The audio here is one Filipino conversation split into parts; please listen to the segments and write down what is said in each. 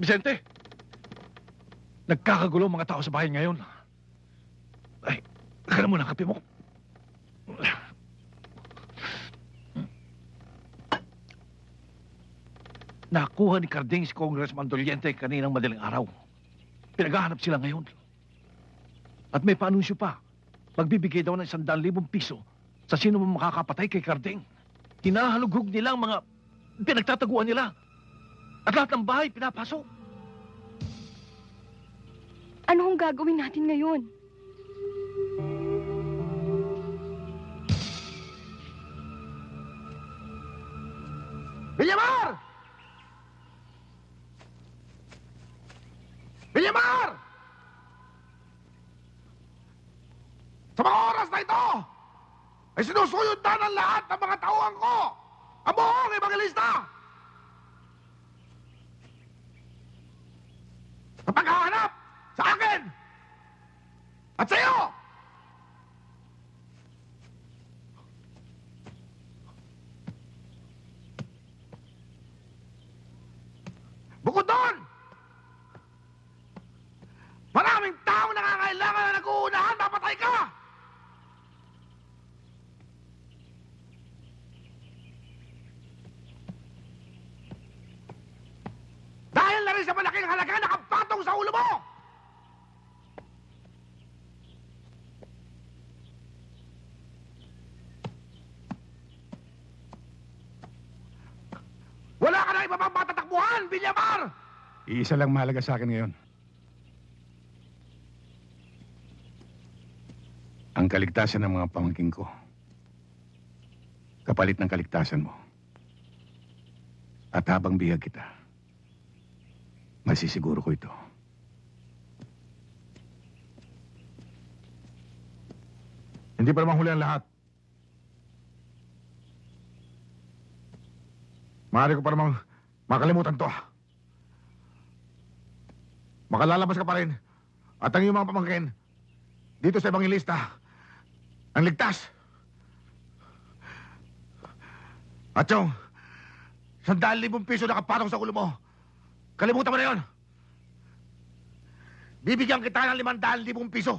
Vicente! Nagkakagulo ang mga tao sa bayan ngayon. Ay, kaya mo na kape mo. Nakuha ni Carding si Congressman Doliente kaninang madaling araw. Pinaghahanap sila ngayon. At may paanunsyo pa. Magbibigay daw ng 100,000 piso sa sino man makakapatay kay Carding. Hinahalughog nila ang mga pinagtataguan nila. At lahat ng bahay pinapasok. Ano hong gagawin natin ngayon? Villamar! Villamar! Sa mga oras na ito, ay sinusuyod na ng lahat ng mga tauhan ko ang buong evangelista! Sa paghahanap sa akin at sa iyo! Bukod doon, maraming taong nangangailangan na nag-uunahan, mapatay ka! Dahil na rin sa malaking halaga nakapatong sa ulo mo! Wala ka na iba pang matatakbuhan, Villamar! Iisa lang mahalaga sa akin ngayon. Ang kaligtasan ng mga pamangkin ko. Kapalit ng kaligtasan mo. At habang bihag kita, masisiguro ko ito. Hindi pa naman huli ang lahat. Maaari ko pa namang makalimutan to. Makalalabas ka pa rin. At ang iyong mga pamangkin, dito sa evangelista, ang ligtas. At yung 100,000 piso nakapatong sa ulo mo, kalimutan mo na yun. Bibigyan kita ng 500,000 piso.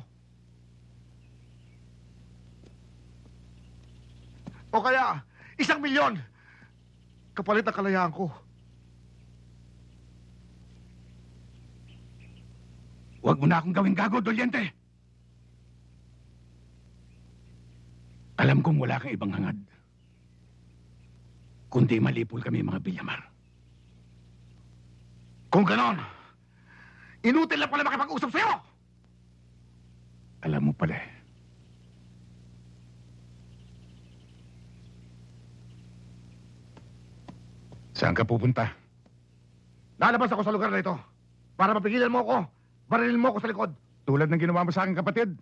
O kaya, 1,000,000 kapalit ang kalayaan ko. Huwag mo na akong gawing gago, Doliente. Alam kong wala kang ibang hangad. Kundi malipol kami, mga Villamar. Kung ganon, inutil na pala makipag-usap sa'yo! Alam mo pala eh. Saan ka pupunta? Lalabas ako sa lugar na ito para mapigilan mo ako, barilin mo ako sa likod. Tulad ng ginawa mo sa akin, kapatid.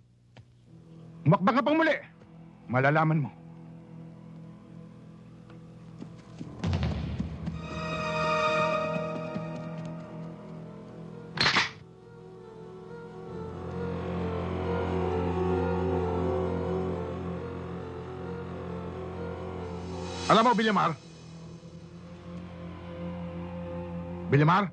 Umakbang ka pang muli. Malalaman mo. Alam mo, Villamar? Villamar?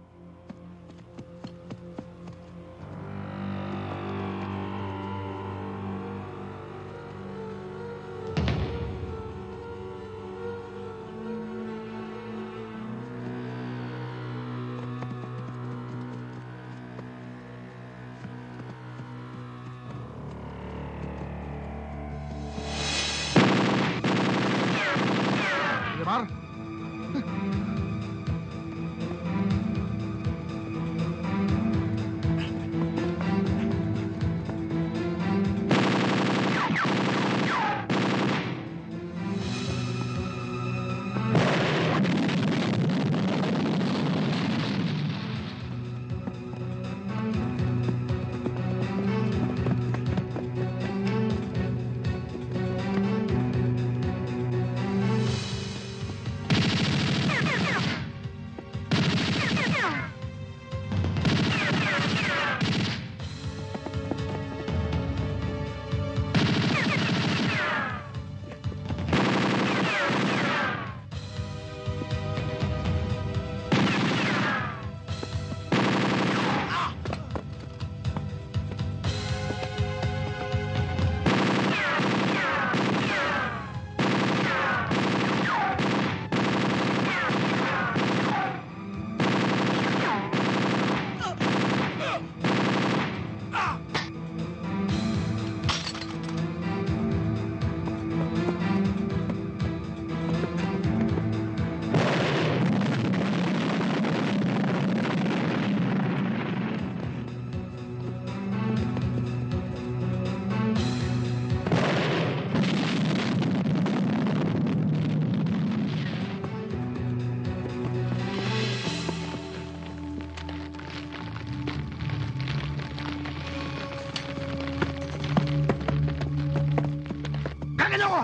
Villamar?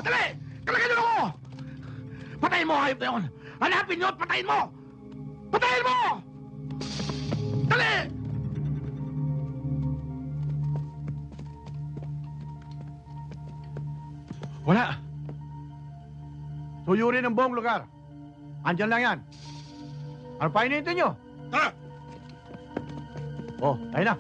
Dali! Kalagay niyo ako! Patayin mo, hayop na yun! Hanapin niyo at patayin mo! Patayin mo! Dali! Wala. Tuyurin ang buong lugar. Andyan lang yan. Ano pa hinihintay nyo? Tara! Oh, tayo na.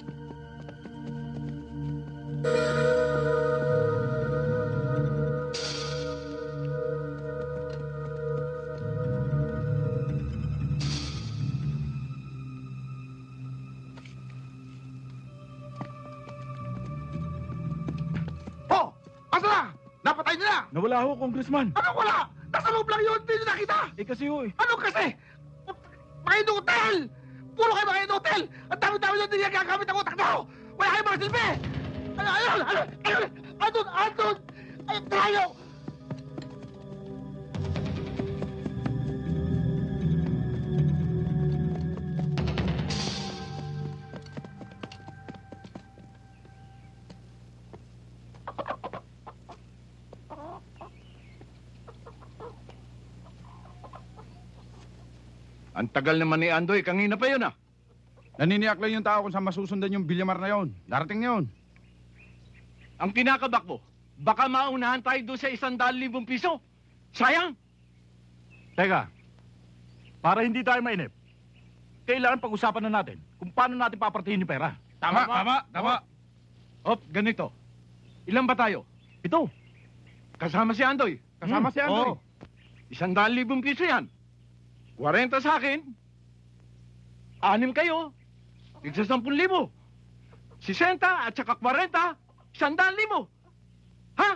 Oh! Asa na? Napatay niyo na! Nawala ho, Congressman. Ano wala? Nasa loob lang yun! Hindi niyo nakita! Eh kasi ho eh. Ano kasi? Mga hotel! Puro kayo mga hotel! Ang dami-dami doon hindi gagamit ang utak nyo! Wala kayo mga silbi! Andun! Ay, tayo! Ang tagal naman ni Andoy, kanina pa yun ah. Naniniyak lang yung tao kung saan masusundan yung Villamar na yon. Darating na yun. Ang kinakabak mo, baka maunahan tayo doon sa 100,000 piso. Sayang! Teka, para hindi tayo mainip, kailangan pag-usapan na natin kung paano natin papartihin yung pera. Tama. Op, ganito. Ilan ba tayo? 7. Kasama si Andoy. Kasama si Andoy. Oo. 100,000 piso yan. 40 sa akin. 6 kayo. Tigsa 10,000. 60 at saka 40, 100,000. Ha?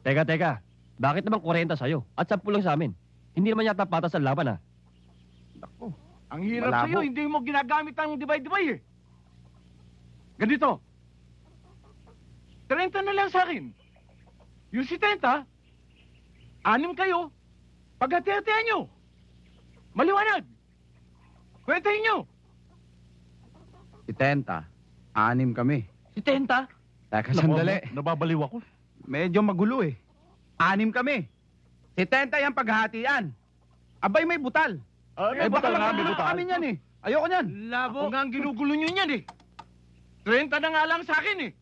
Teka. Bakit naman 40 sa'yo? At 10 lang sa amin. Hindi naman yata patas ang laban, ha? Ang hirap Malabo. sa'yo, hindi mo ginagamit ang divide-divide eh. Ganito. 30 na lang sa akin. Yung 70, 6 kayo. Paghati-hatihan nyo. Maliwanag. Kwentahin nyo. 70. 6 kami. 70? Teka, Nababaliw ako. Medyo magulo eh. 6 kami. 70 yung paghahatian. Abay, may butal. May butal nga, may butal. Kami yan eh. Ayoko niyan. Ako nga ang ginugulo nyo niyan eh. 30 na nga lang sa akin eh.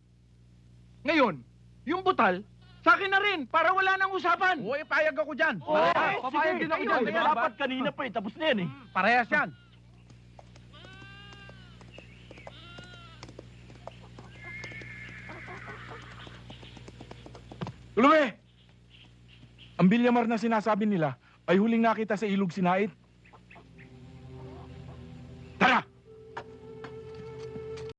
Ngayon, yung butal, sa akin na rin, para wala nang usapan. Uy, payag ako dyan. Papayag din ako dyan. Dapat kanina pa eh, tapos na yan eh. Parehas yan. Tulume! Ang Villamar na sinasabi nila ay huling nakita sa Ilog Sinait.